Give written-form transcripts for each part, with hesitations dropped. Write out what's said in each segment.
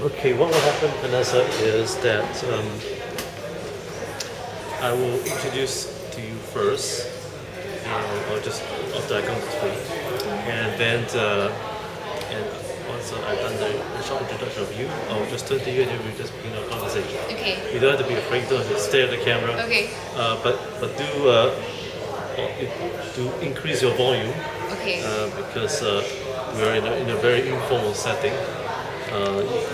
Okay, what will happen, Vanessa, is that I will introduce to you first, or just after I count to three, and then and once I've done the short introduction of you, I'll just turn to you and then we'll just begin our conversation. Okay. You don't have to be afraid, you don't have to stare at the camera. Okay. But do increase your volume Okay. because we're in a very informal setting.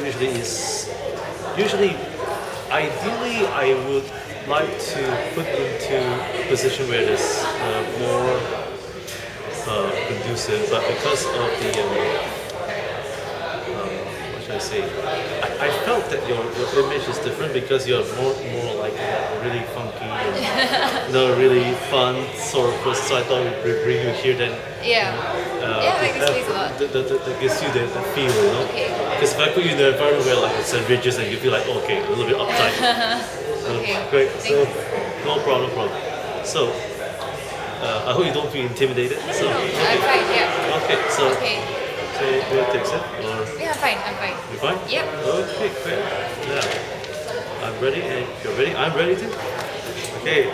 Usually is usually ideally I would like to put into a position where it's more conducive, but because of the what should I say? I felt that your image is different because you're more like really funky and really fun sort of person. So I thought we'd bring you here then. Yeah. Yeah, I like this place a lot. That gives you the feel, you know. Okay. Because if I put you in the environment where like it's ridges and you feel like okay, a little bit uptight. Okay. Great. Thank So you. no problem, no problem. So I hope you don't feel intimidated. So No, I'm fine. Yeah. okay. So Okay. so do you take it or Yeah, I'm fine. I'm fine. you fine? Yep. Okay, great. Yeah. I'm ready and you're ready. I'm ready too. Okay.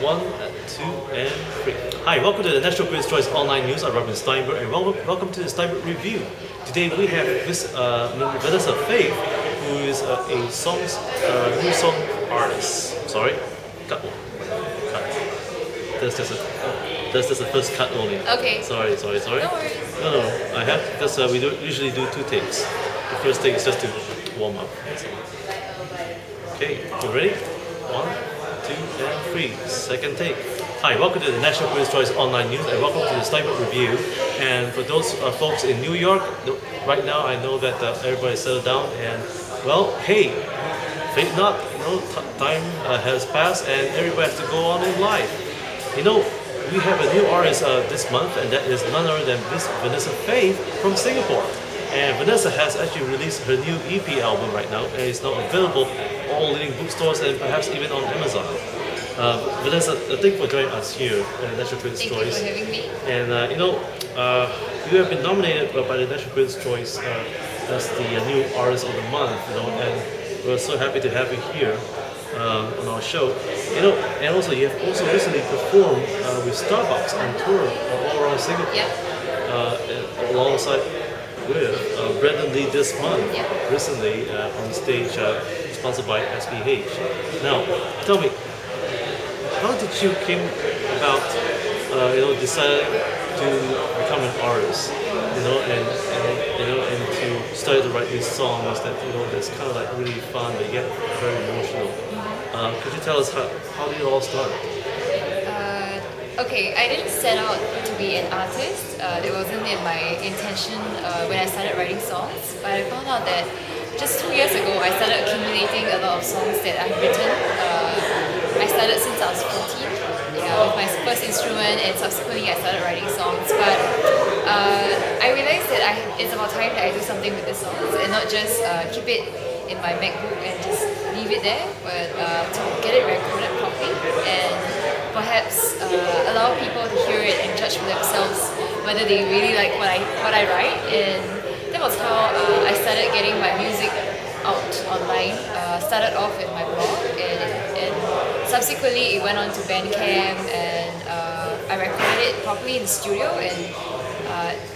One, two, and three. Hi, welcome to the National Quiz Choice Online News. I'm Robin Stienberg, and welcome to the Stienberg Review. Today we have Miss Vanessa Faith, who is a new song artist. Sorry, cut one. Cut. That's just a first cut only. Okay. Sorry. No worries. No. I have because we usually do two takes. The first take is just to warm up. That's all. Okay, you ready? One, two, and three. Second take. Hi, welcome to the National Quiz Choice Online News, and welcome to the Stienberg Review. And for those folks in New York, right now I know that everybody's settled down, and well, hey, fate not, time has passed, and everybody has to go on in life. You know, we have a new artist this month, and that is none other than Miss Vanessa Faith from Singapore. And Vanessa has actually released her new EP album right now, and it's now available all leading bookstores and perhaps even on Amazon. Vanessa, thank you for joining us here at the National Quiz Thank you Choice. for having me. And you have been nominated by the National Quiz Choice as the new artist of the month. And we're so happy to have you here on our show. And also you have also recently performed with Starbucks on tour all around Singapore. Yeah. Alongside with Brandon Lee this month, Yeah. recently on stage, sponsored by SPH. Now, tell me, how did you came about, deciding to become an artist, and to start to write these songs that that's kind of like really fun but yet very emotional. Could you tell us how did it all start? Okay, I didn't set out to be an artist. It wasn't in my intention when I started writing songs. But I found out that just 2 years ago, I started accumulating a lot of songs that I've written. I started since I was 14, with my first instrument, and subsequently I started writing songs. But I realized that it's about time that I do something with the songs and not just keep it in my MacBook and just leave it there, but to get it recorded properly and perhaps allow people to hear it and judge for themselves whether they really like what I write. And that was how I started getting my music out online. Started off with my blog, and subsequently it went on to Bandcamp, and I recorded it properly in the studio, and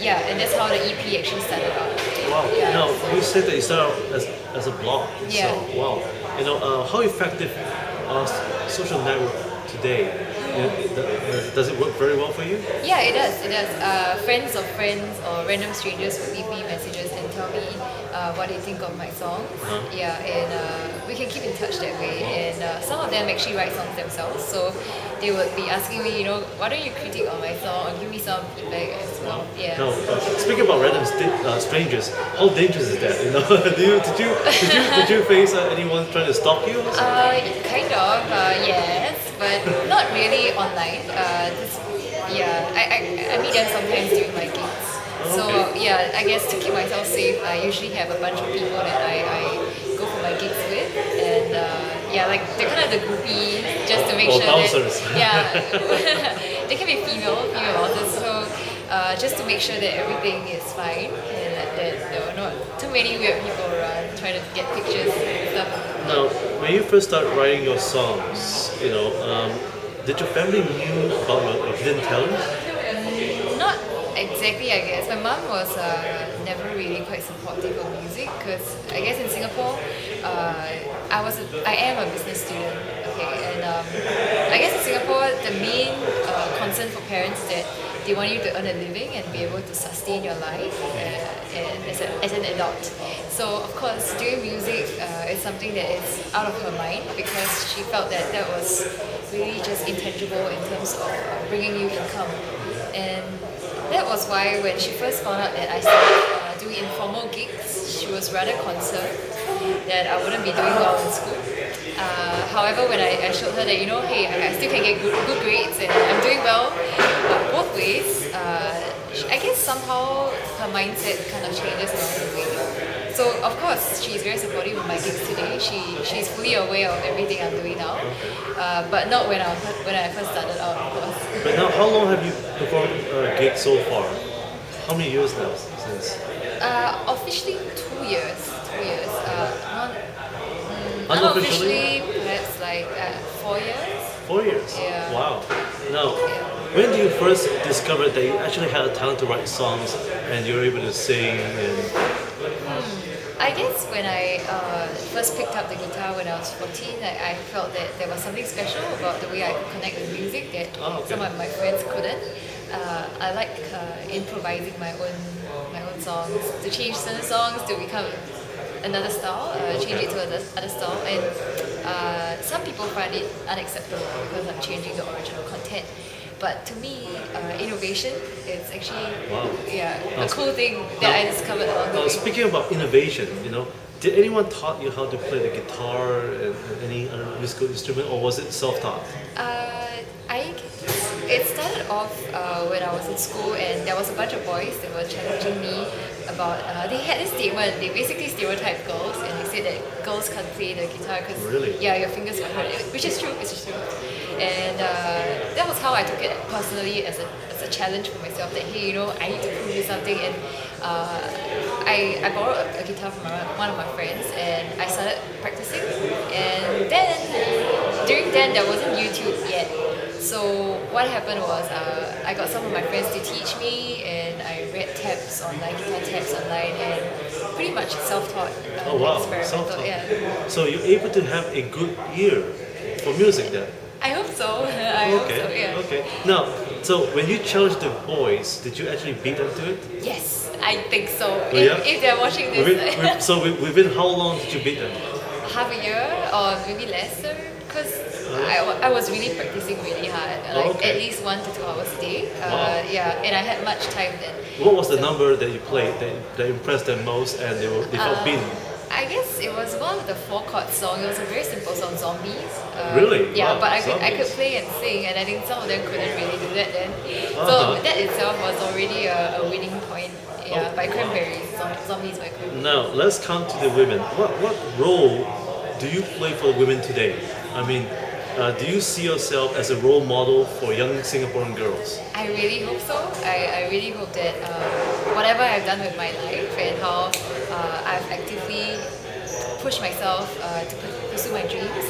and that's how the EP actually started out. Wow. Yeah. Now, you said that you started out as a blog. Yeah. So, wow. How effective are social network today? Does it work very well for you? Yeah, it does. It does. Friends of friends or random strangers will leave me messages and tell me what they think of my songs. Yeah, and we can keep in touch that way. And some of them actually write songs themselves, so they would be asking me, why don't you critique on my song or give me some feedback as well. Yeah. No. Speaking about random strangers, how dangerous is that? Did you face anyone trying to stalk you? Kind of, yes, but not really online. I meet them sometimes during my gigs. So Okay. I guess to keep myself safe, I usually have a bunch of people that I go for my gigs with, and like they're kind of the groupie just to make Or sure bouncers. that they can be female bouncers. So just to make sure that everything is fine and that there were not too many weird people around trying to get pictures and stuff. Now, when you first started writing your songs, did your family knew about your hidden talent? Not exactly, I guess. My mom was never really quite supportive of music because I guess in Singapore, I am a business student. Okay, and I guess in Singapore, the main concern for parents is that they want you to earn a living and be able to sustain your life as an adult. So of course, doing music is something that is out of her mind because she felt that that was really just intangible in terms of bringing you income. And that was why when she first found out that I started doing informal gigs, she was rather concerned that I wouldn't be doing well in school. However, when I showed her that, hey, I still can get good grades and I'm doing well both ways, I guess somehow her mindset kind of changes along the way. So, of course, she's very supportive of my gigs today. She's fully aware of everything I'm doing now, but not when I first started out, of course. But now, how long have you performed gigs so far? How many years now since? Officially 2 years. 2 years. Unofficially? Perhaps like 4 years. 4 years? Yeah. Wow. Now, when did you first discover that you actually had a talent to write songs and you were able to sing and... I guess when I first picked up the guitar when I was 14, I felt that there was something special about the way I could connect with music that some of my friends couldn't. I like improvising my own songs, to change certain songs to become another style, change it to other style, and some people find it unacceptable because I'm changing the original content. But to me, innovation is actually a cool thing that I discovered along the way. Speaking about innovation, did anyone taught you how to play the guitar and any other musical instrument, or was it self-taught? I guess it started off when I was in school, and there was a bunch of boys that were challenging me about. They had this statement. They basically stereotyped girls, and they said that girls can't play the guitar because your fingers will hurt. Which is true. It's true. And that was how I took it personally as a challenge for myself. That hey, I need to prove you something. And I borrowed a guitar from one of my friends, and I started practicing. And then during then there wasn't YouTube yet. So what happened was I got some of my friends to teach me, and I read tabs online, guitar tabs online, and pretty much self-taught, experimental. Self-taught. Yeah. So you're able to have a good ear for music then? I hope so. I hope so, yeah. Okay. Now, so when you challenged the boys, did you actually beat them to it? Yes, I think so. Oh, yeah? If they're watching this, So within how long did you beat them? half a year or maybe lesser, because I was really practicing really hard, at least 1 to 2 hours a day. And I had much time then. What was the number that you played that impressed them most and they felt beaten? I guess it was one of the 4-chord song. It was a very simple song, Zombies. Really? Yeah, wow. but I could play and sing, and I think some of them couldn't really do that then. So that itself was already a winning point. Yeah, by Cranberries, Zombies by Cranberries. Now let's come to the women. What role do you play for the women today? I mean, do you see yourself as a role model for young Singaporean girls? I really hope so. I really hope that whatever I've done with my life and how I've actively pushed myself to pursue my dreams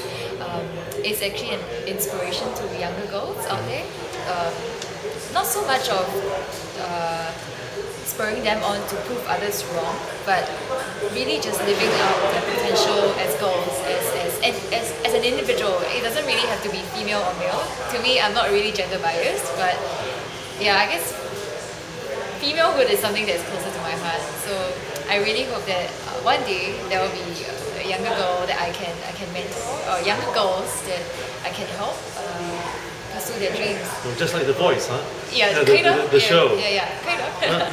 is actually an inspiration to younger girls out there. Not so much of spurring them on to prove others wrong, but really just living out their potential as girls, as an individual. It doesn't really have to be female or male. To me, I'm not really gender biased, but yeah, I guess femalehood is something that's closer to my heart. So I really hope that one day there will be a younger girl that I can mentor, or younger girls that I can help pursue their dreams. Well, just like The Voice, huh? Yeah, kind of. The show. Yeah, kind of.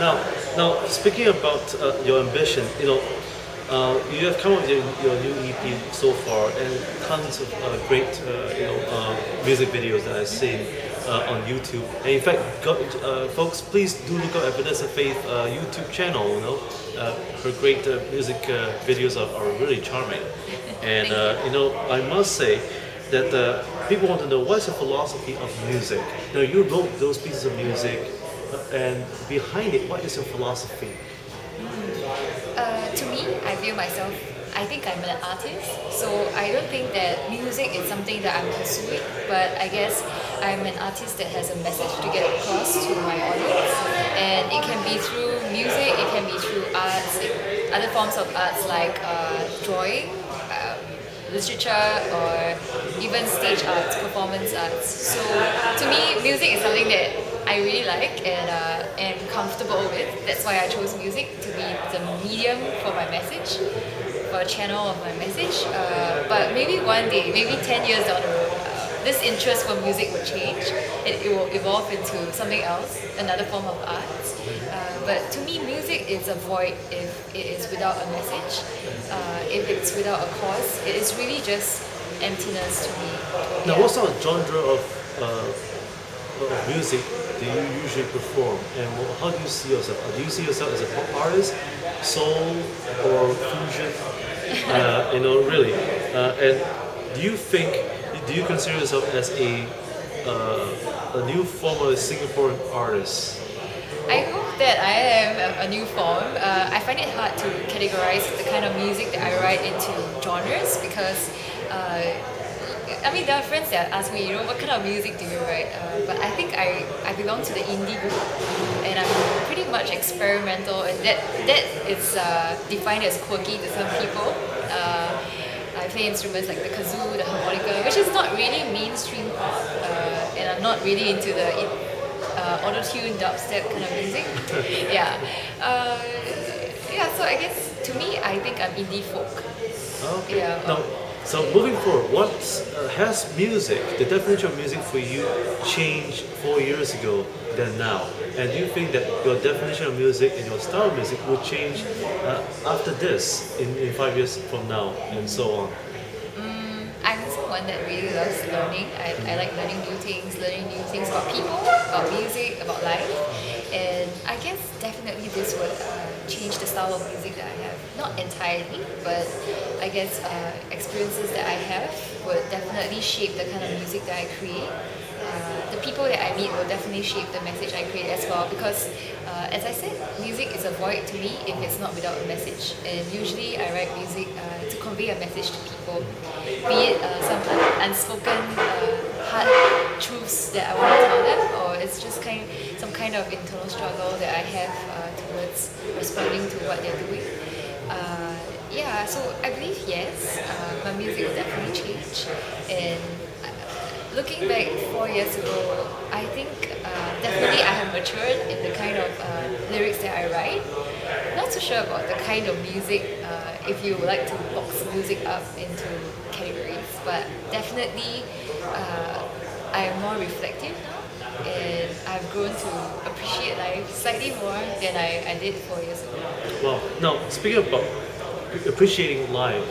Now, speaking about your ambition, you have come up with your new EP so far, and tons of great, music videos that I've seen on YouTube. And in fact, folks, please do look out at Vanessa Faith YouTube channel. Her great music videos are really charming. And I must say that people want to know what's the philosophy of music. Now, you wrote those pieces of music, and behind it, what is your philosophy? To me, view myself, I think I'm an artist, so I don't think that music is something that I'm pursuing, but I guess I'm an artist that has a message to get across to my audience, and it can be through music, it can be through arts, other forms of arts like drawing, literature, or even stage arts, performance arts. So to me, music is something that I really like and am comfortable with. That's why I chose music to be the medium for my message, for a channel of my message. But maybe one day, maybe 10 years down the road, this interest for music will change. It will evolve into something else, another form of art. But to me, music is a void if it is without a message. If it's without a cause, it is really just emptiness to me. Now, Yeah. what sort of genre of music do you usually perform, and how do you see yourself? Do you see yourself as a pop artist, soul, or fusion? Really. And do you consider yourself as a new form of Singaporean artist? I hope that I am a new form. I find it hard to categorize the kind of music that I write into genres because, there are friends that ask me, what kind of music do you write? But I think I belong to the indie group, and I'm pretty much experimental, and that is defined as quirky to some people. I play instruments like the kazoo, the harmonica, which is not really mainstream pop, and I'm not really into the auto-tune dubstep kind of music. Yeah. So I guess to me, I think I'm indie folk. Okay. Yeah. Now, so moving forward, what has music, the definition of music for you, changed 4 years ago than now? And do you think that your definition of music and your style of music will change after this in 5 years from now and so on? I'm someone that really loves learning. I like learning new things about people, about music, about life. And I guess definitely this would change the style of music that I have. Not entirely, but I guess experiences that I have would definitely shape the kind of music that I create. The people that I meet will definitely shape the message I create as well because, as I said, music is a void to me if it's not without a message. And usually I write music to convey a message to people, be it some unspoken hard truths that I want to tell them, or it's just some kind of internal struggle that I have towards responding to what they're doing. So I believe yes, my music will definitely change. And looking back 4 years ago, I think definitely I have matured in the kind of lyrics that I write. Not so sure about the kind of music, if you would like to box music up into categories, but definitely I am more reflective now, and I've grown to appreciate life slightly more than I did 4 years ago. Well, now speaking about appreciating life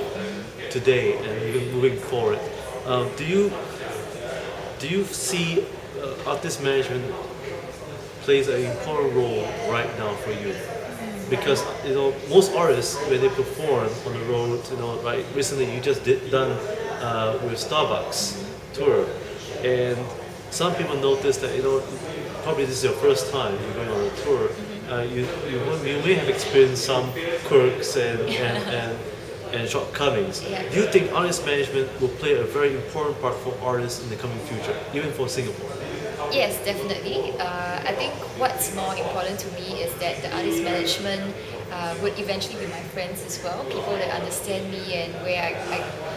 today and even moving forward, do you see artist management plays an important role right now for you? Because most artists when they perform on the road, right? Recently you just done with Starbucks tour, and some people notice that probably this is your first time you're going on a tour. You may have experienced some quirks and shortcomings. Yeah. Do you think artist management will play a very important part for artists in the coming future, even for Singapore? Yes, definitely. I think what's more important to me is that the artist management would eventually be my friends as well, people that understand me and where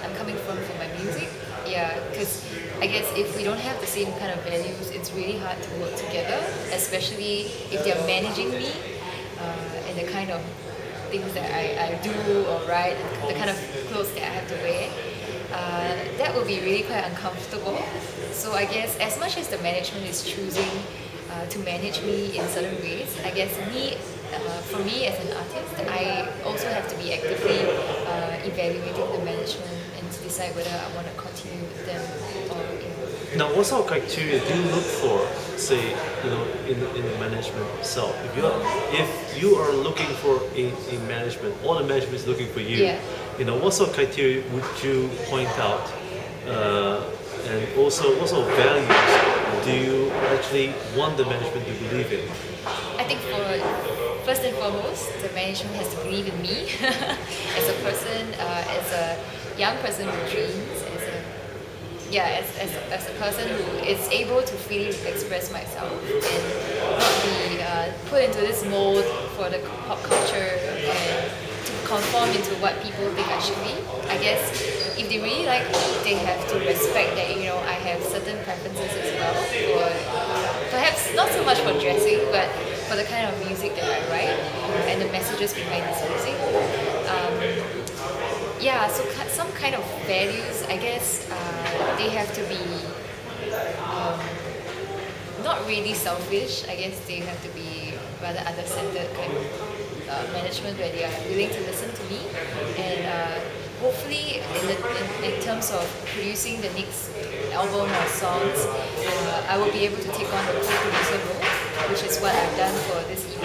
I'm coming from for my music. Yeah, because I guess if we don't have the same kind of values, it's really hard to work together, especially if they're managing me and the kind of things that I do or write, the kind of clothes that I have to wear. That will be really quite uncomfortable. So I guess as much as the management is choosing to manage me in certain ways, I guess for me as an artist, I also have to be actively evaluating the management and to decide whether I want to continue with them or. Now, what sort of criteria do you look for, say, in the management itself? If you are looking for a management, or the management is looking for you, Yeah. What sort of criteria would you point out? And also, what sort of values do you actually want the management to believe in? I think first and foremost, the management has to believe in me as a person, as a young person with dreams, as a person who is able to freely express myself and not be put into this mold for the pop culture and to conform into what people think I should be. I guess if they really like me, they have to respect that I have certain preferences as well, or perhaps not so much for dressing, but for the kind of music that I write and the messages behind this music. So some kind of values, I guess, they have to be not really selfish. I guess they have to be rather other-centered kind of management where they are willing to listen to me, and hopefully in terms of producing the next album or songs, I will be able to take on the co-producer role, which is what I've done for this EP,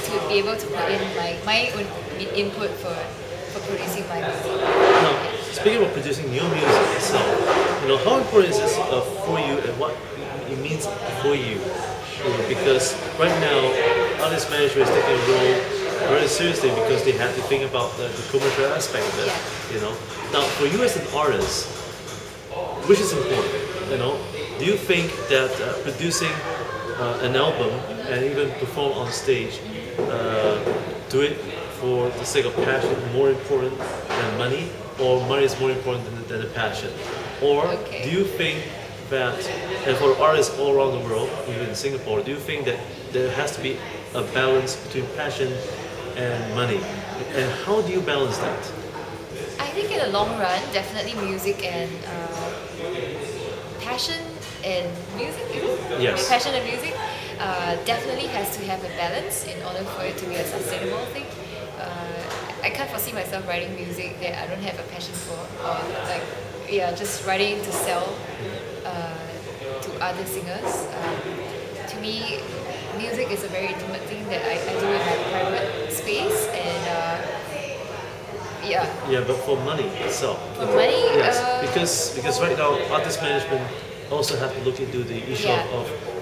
to be able to put in my own input for producing my music. Now, speaking of producing your music itself, how important is this for you and what it means for you? Because right now, artist manager is taking a role very seriously because they have to think about the commercial aspect of it. Now, for you as an artist, which is important? Do you think that producing an album and even perform on stage, do it for the sake of passion more important than money, or money is more important than the passion? Or do you think that, and for artists all around the world, even in Singapore, do you think that there has to be a balance between passion and money? And how do you balance that? I think in the long run, definitely music and passion and music. Yes. Passion and music definitely has to have a balance in order for it to be a sustainable thing. I can't foresee myself writing music that I don't have a passion for, or just writing to sell to other singers. To me, music is a very intimate thing that I do in my private space, and but for money itself. For money, yes, because right now artist management also have to look into the issue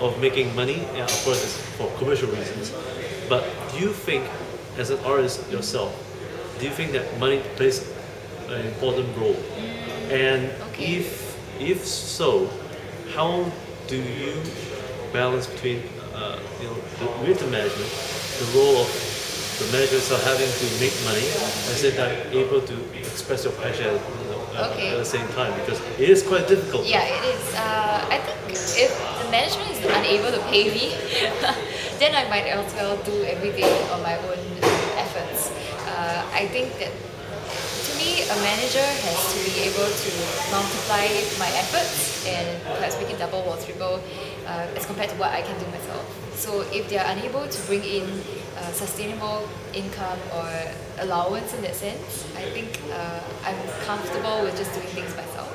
of making money. Yeah, of course, it's for commercial reasons. But do you think, as an artist yourself, do you think that money plays an important role? And if so, how do you balance between with the management, the role of the managers are having to make money and say that able to express your passion at the same time, because it is quite difficult. Yeah, it is. I think if the management is unable to pay me, then I might as well do everything on my own efforts. I think that to me, a manager has to be able to multiply my efforts and perhaps make it double or triple as compared to what I can do myself. So if they are unable to bring in sustainable income or allowance in that sense, I think I'm comfortable with just doing things myself.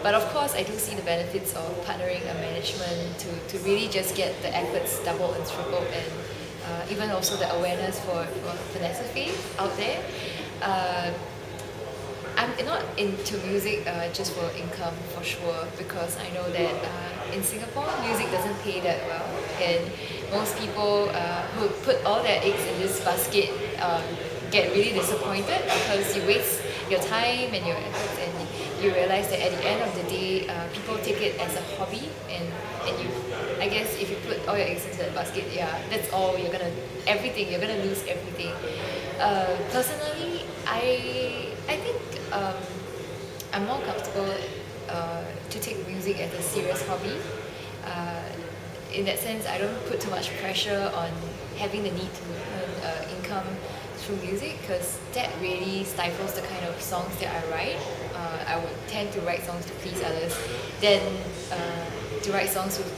But of course, I do see the benefits of partnering a management to really just get the efforts doubled and tripled, and even also the awareness for Vanessa Faith out there. I'm not into music just for income, for sure, because I know that in Singapore, music doesn't pay that well, and most people who put all their eggs in this basket get really disappointed because you waste your time and your efforts, and you realize that at the end of the day, people take it as a hobby, and you, I guess if you put all your eggs into that basket, that's all you're gonna lose everything. Personally, I think I'm more comfortable to take music as a serious hobby. In that sense, I don't put too much pressure on having the need to earn income through music, because that really stifles the kind of songs that I write. I would tend to write songs to please others than to write songs with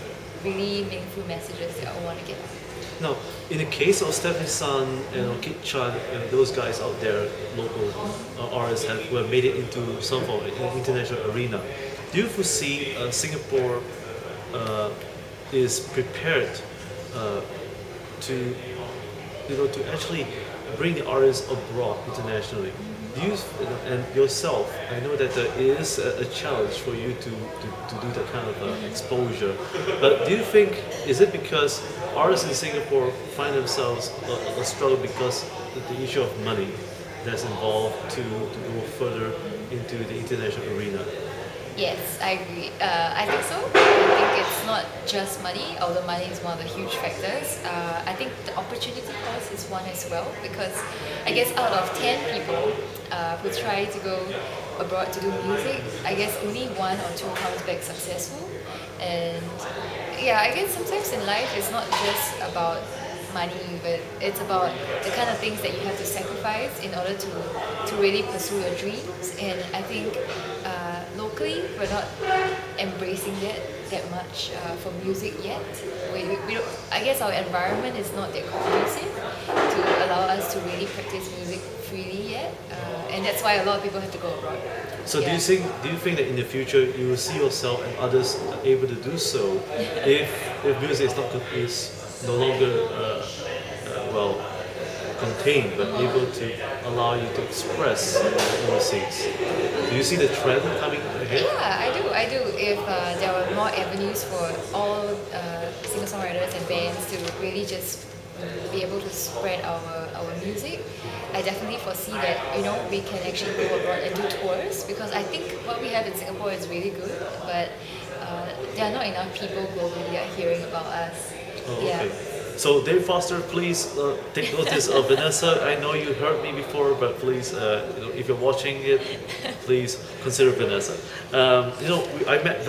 really meaningful messages that I want to get out. Now, in the case of Stephanie Sun and Kit Chan, those guys out there, local artists who have made it into some form of international arena, do you foresee Singapore is prepared to actually bring the artists abroad internationally. Do you and yourself? I know that it is a challenge for you to do that kind of exposure. But do you think is it because artists in Singapore find themselves a struggle because the issue of money that's involved to go further into the international arena? Yes, I agree. I think so. I think it's not just money, although money is one of the huge factors. I think the opportunity cost is one as well, because I guess out of 10 people who try to go abroad to do music, I guess only one or two comes back successful. And yeah, I guess sometimes in life it's not just about money, but it's about the kind of things that you have to sacrifice in order to really pursue your dreams. And I think locally we're not embracing that much for music yet. We don't, I guess our environment is not that conducive to allow us to really practice music freely yet, and that's why a lot of people have to go abroad. So Yeah. do you think that in the future you will see yourself and others able to do so if music is no longer well contained but able to allow you to express overseas? Do you see the trend coming ahead? Yeah, I do. If there were more avenues for all singer-songwriters and bands to really just be able to spread our music, I definitely foresee that, you know, we can actually go abroad and do tours, because I think what we have in Singapore is really good, but there are not enough people globally that are hearing about us. Oh, Yeah. okay. So Dave Foster, please take notice of Vanessa. I know you heard me before, but please, if you're watching it, please consider Vanessa. I met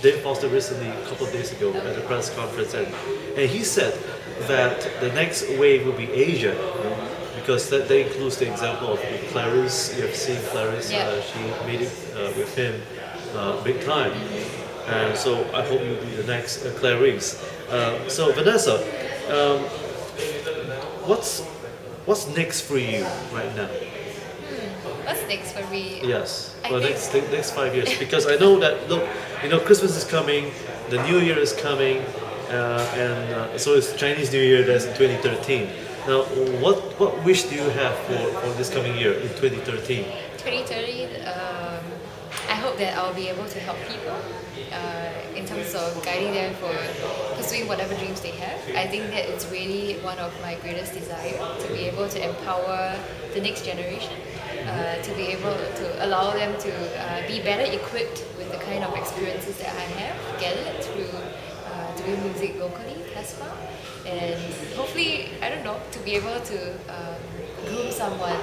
Dave Foster recently, a couple of days ago, at a press conference, and he said that the next wave will be Asia, because that includes the example of Clarice. You have seen Clarice; Yeah. she made it with him big time. And so I hope you'll be the next Clarice. So Vanessa, what's next for you right now? What's next for me? Yes, I for think- next 5 years, because I know that Christmas is coming, the New Year is coming, and so it's Chinese New Year. That's in 2013. Now, what wish do you have for this coming year in 2013? 2030, I hope that I'll be able to help people in terms of guiding them for pursuing whatever dreams they have. I think that it's really one of my greatest desires, to be able to empower the next generation, to be able to allow them to be better equipped with the kind of experiences that I have gathered through doing music locally thus far. And hopefully, I don't know, to be able to groom someone.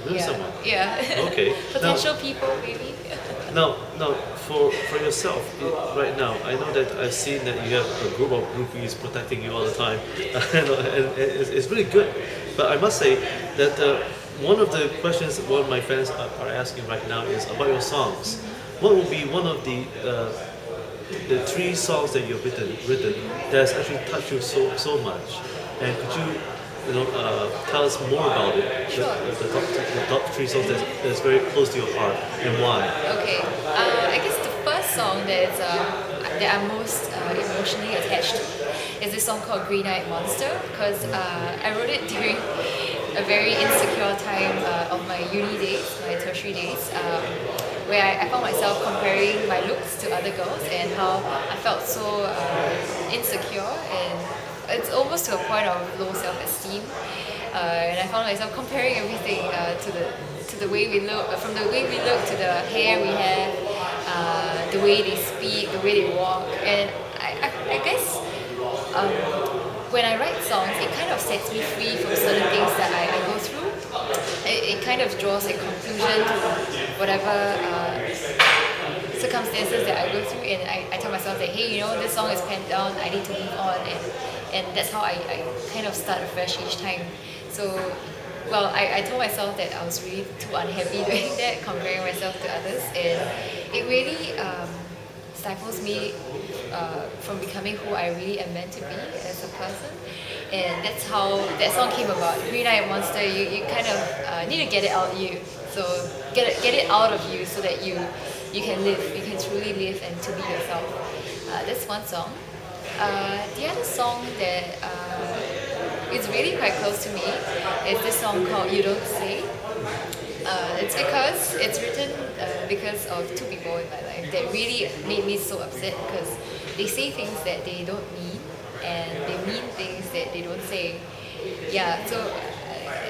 Groom someone? Yeah. Okay. Potential people, maybe. Now, for yourself right now, I know that I've seen that you have a group of groupies protecting you all the time, and it's really good. But I must say that one of the questions one of my fans are asking right now is about your songs. What will be one of the 3 songs that you've written that's actually touched you so much? And could you tell us more about it? Sure. The top 3 songs that's very close to your heart, and why? Okay. I guess the first song that I'm most emotionally attached to is this song called Green Eyed Monster, because I wrote it during a very insecure time of my uni days, my tertiary days, where I found myself comparing my looks to other girls, and how I felt so insecure, and it's almost to a point of low self-esteem. And I found myself comparing everything to the way we look, from the way we look to the hair we have, the way they speak, the way they walk. And I guess when I write songs, it kind of sets me free from certain things that I go through. It kind of draws a conclusion to whatever circumstances that I go through, and I tell myself that, hey, this song is penned down, I need to move on, and that's how I kind of start afresh each time. So, well, I told myself that I was really too unhappy doing that, comparing myself to others, and it really stifles me from becoming who I really am meant to be as a person. And that's how that song came about. Green Eyed Monster, you kind of need to get it out of you. So get it out of you so that you can live, you can truly live and to be yourself. That's one song. The other song that it's really quite close to me. It's this song called You Don't Say. It's because it's written because of two people in my life that really made me so upset because they say things that they don't mean and they mean things that they don't say. Yeah, so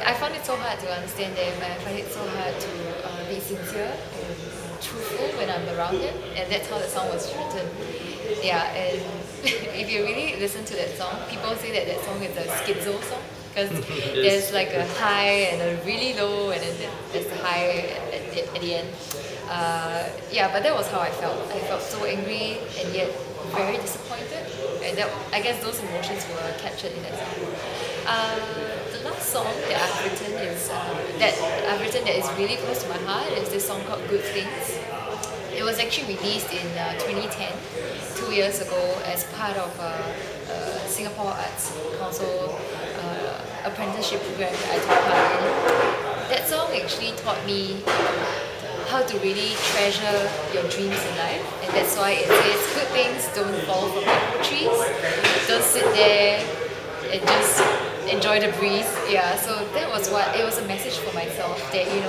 I found it so hard to understand them. I find it so hard to be sincere and truthful when I'm around them, and that's how the song was written. Yeah, and if you really listen to that song, people say that that song is a schizo song because there's like a high and a really low, and then there's the high at the end. Yeah, but that was how I felt. I felt so angry and yet very disappointed, and that, I guess those emotions were captured in that song. The last song that I've written that is really close to my heart is this song called Good Things. It was actually released in 2010, 2 years ago, as part of Singapore Arts Council apprenticeship program that I took part in. That song actually taught me how to really treasure your dreams in life, and that's why it says good things don't fall from apple trees. Don't sit there and just enjoy the breeze. Yeah, so that was what it was a message for myself that you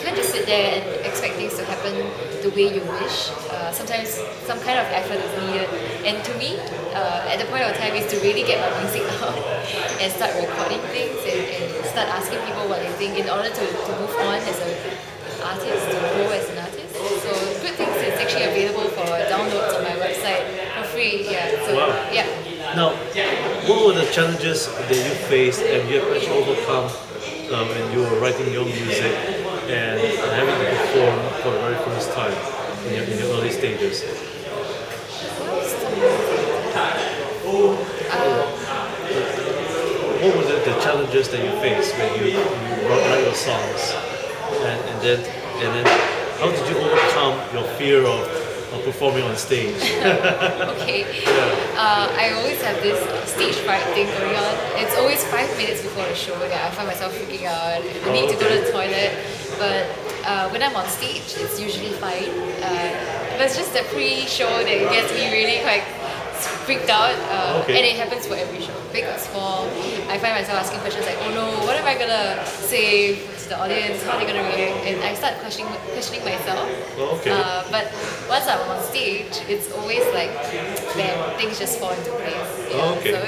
can't just sit there and expect things to happen the way you wish. Sometimes some kind of effort is needed. And to me, at the point of time is to really get my music out and start recording things and start asking people what they think in order to move on as an artist, to grow as an artist. So Good Things is actually available for downloads on my website for free. Yeah. So Wow. yeah. Now, what were the challenges that you faced and you have actually overcome when you were writing your music and having to perform for the very first time in your early stages? What were the challenges that you faced when you write your songs, and then how did you overcome your fear of performing on stage? Okay. I always have this stage fright thing going on. It's always 5 minutes before the show that I find myself freaking out. I need to go to the toilet. But when I'm on stage, it's usually fine. But it's just the pre-show that gets me really quite freaked out. And it happens for every show, big or small. I find myself asking questions like, oh no, what am I gonna say to the audience? How are they gonna react? And I start questioning myself. But once I'm on stage, it's always like, man, things just fall into place. Yeah, so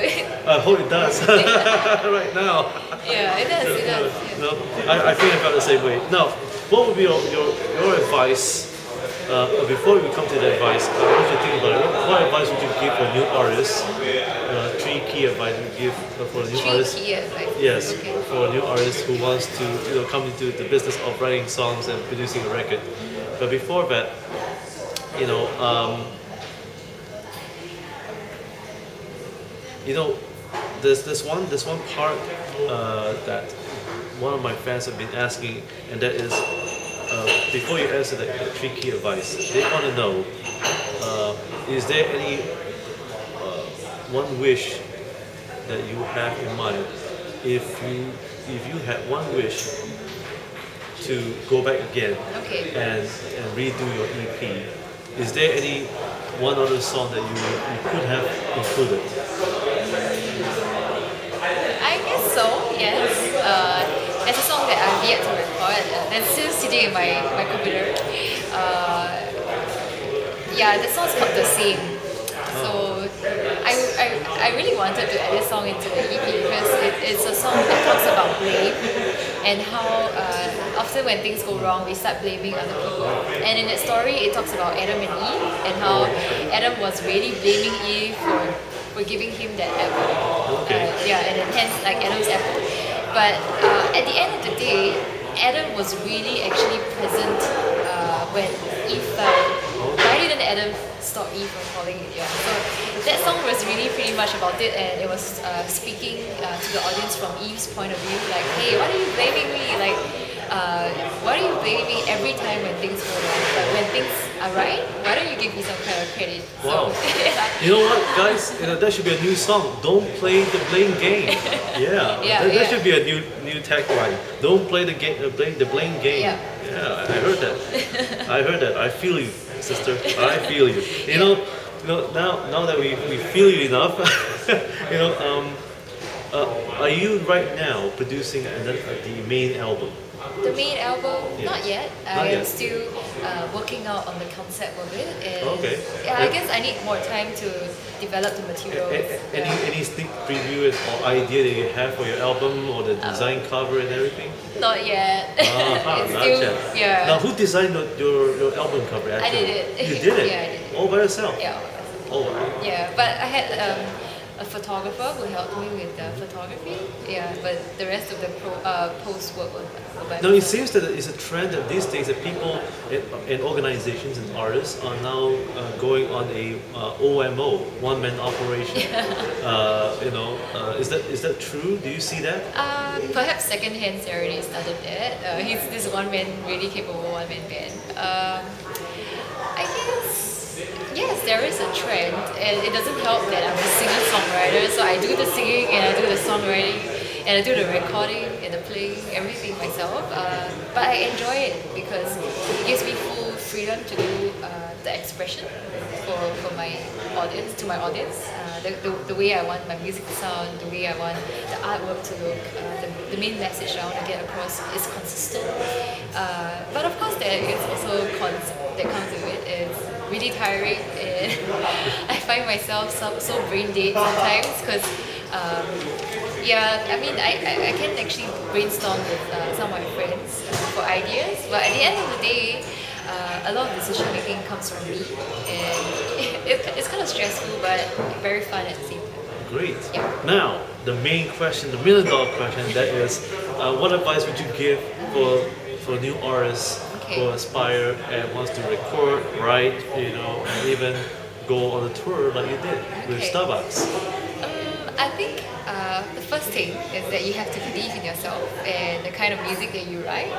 I hope it does right now. Yeah, it does. It does. Yeah. No, I think I felt the same way. Now, what would be your advice? Before we come to the advice, I want you to think about it. What advice would you give for new artists? 3 key advice you give for new artists. 3 key advice. Yes, Okay. for a new artist who wants to come into the business of writing songs and producing a record. But before that, there's one part that one of my fans have been asking, and that is, before you answer the 3 key advice, they want to know, is there any one wish that you have in mind? If you had one wish to go back again and redo your EP, is there any one other song that you could have included? I guess so, yes. There's a song that I've yet to record that's still sitting in my computer. The song's called The Same. So I really wanted to add this song into the EP because it's a song that talks about blame and how often when things go wrong we start blaming other people. And in that story it talks about Adam and Eve and how Adam was really blaming Eve for giving him that apple. And then hence like Adam's apple. But at the end of the day, Adam was really actually present when Eve fell. Why didn't Adam stop Eve from falling? Yeah. So that song was really pretty much about it, and it was speaking to the audience from Eve's point of view, like, hey, why are you blaming me? Like, why are you blaming me every time when things go wrong? But when things are right, why don't you give me some kind of credit? Wow. So, yeah. You know what, guys? That should be a new song. Don't play the blame game. That should be a new tagline. Don't play the game. The blame game. Yeah, I heard that. I feel you, sister. I feel you. You know, now that we feel you enough, you know, are you right now producing the main album? The main album, Yes. not yet. Not I'm yet. still working out on the concept of it. And Okay. yeah, I guess I need more time to develop the materials. Any sneak preview or idea that you have for your album or the design cover and everything? Not yet. It's Not still, yet. yeah. Now, who designed your albm cover? Actually? I did it. You did it? Yeah, I did it. All by yourself? Yeah. Oh, wow. Yeah, but I had a photographer who helped me with the photography. Yeah, but the rest of the post work was by Now, it myself. seems that it's a trend that these days that people and organizations and artists are now going on a OMO, one-man operation. Is that true? Do you see that? Perhaps secondhand already started that. He's this one-man, really capable one-man band. I guess. Yes, there is a trend, and it doesn't help that I'm a singer-songwriter, so I do the singing and I do the songwriting and I do the recording and the playing, everything myself. But I enjoy it because it gives me full freedom to do the expression for my audience, to my audience. The way I want my music to sound, the way I want the artwork to look, the main message I want to get across is consistent. But of course, there is also cons that comes with it. It's really tiring, and I find myself so brain dead sometimes because I mean I can actually brainstorm with some of my friends for ideas, but at the end of the day a lot of decision making comes from me, and it's kind of stressful but very fun at the same time. Great. Yeah. Now, the main question, the million-dollar question, that is, what advice would you give for new artists who aspire and wants to record, write, and even go on a tour like you did with Okay. Starbucks? I think the first thing is that you have to believe in yourself and the kind of music that you write.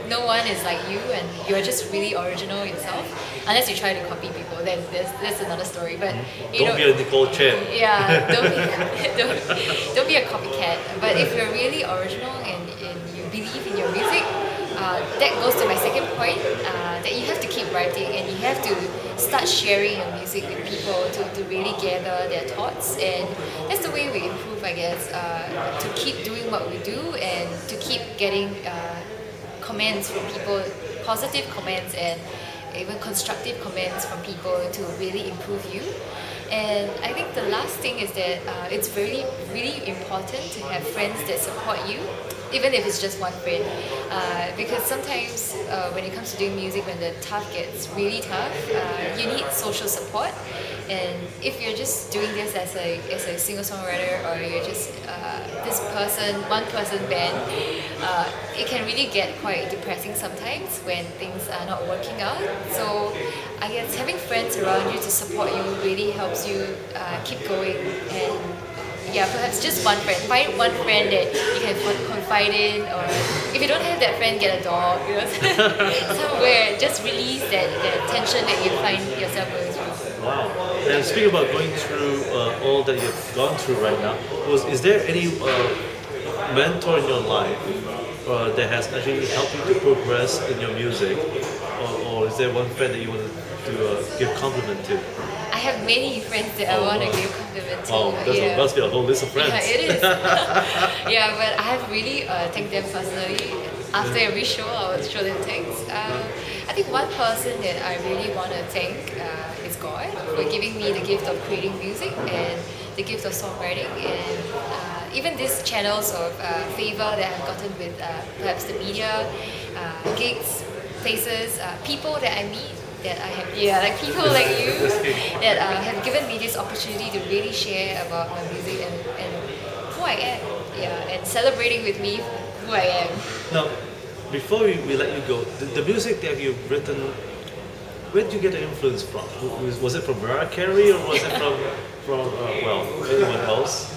No one is like you, and you're just really original yourself. Unless you try to copy people, then that's another story. But you Don't know, be a Nicole Chen. yeah, don't be a copycat. But if you're really original and you believe in your music, that goes to my second point, that you have to keep writing and you have to start sharing your music with people to really gather their thoughts, and that's the way we improve, I guess, to keep doing what we do and to keep getting comments from people, positive comments and even constructive comments from people to really improve you. And I think the last thing is that it's really, really important to have friends that support you, even if it's just one friend. Because sometimes when it comes to doing music, when the tough gets really tough, you need social support. And if you're just doing this as a singer-songwriter, or you're just this one person band, it can really get quite depressing sometimes when things are not working out. So I guess having friends around you to support you really helps you keep going. And yeah, perhaps just one friend. Find one friend that you can confide in, or if you don't have that friend, get a dog. Somewhere, just release that tension that you find yourself going through. Wow. And speaking about going through all that you've gone through right now, is there any mentor in your life that has actually helped you to progress in your music, or is there one friend that you want to give compliment to? I have many friends that I want to give compliment to. Oh, that must be a whole list of friends. Yeah, it is. Yeah, but I have really thanked them personally. After every show, I would show them thanks. I think one person that I really want to thank is God for giving me the gift of creating music and the gift of songwriting, and even these channels of favor that I've gotten with perhaps the media, gigs, places, people that I meet. That I have, like people like you that have given me this opportunity to really share about my music and who I am, and celebrating with me who I am. Now, before we let you go, the music that you've written, where did you get the influence from? Was it from Mariah Carey, or was it from anyone else?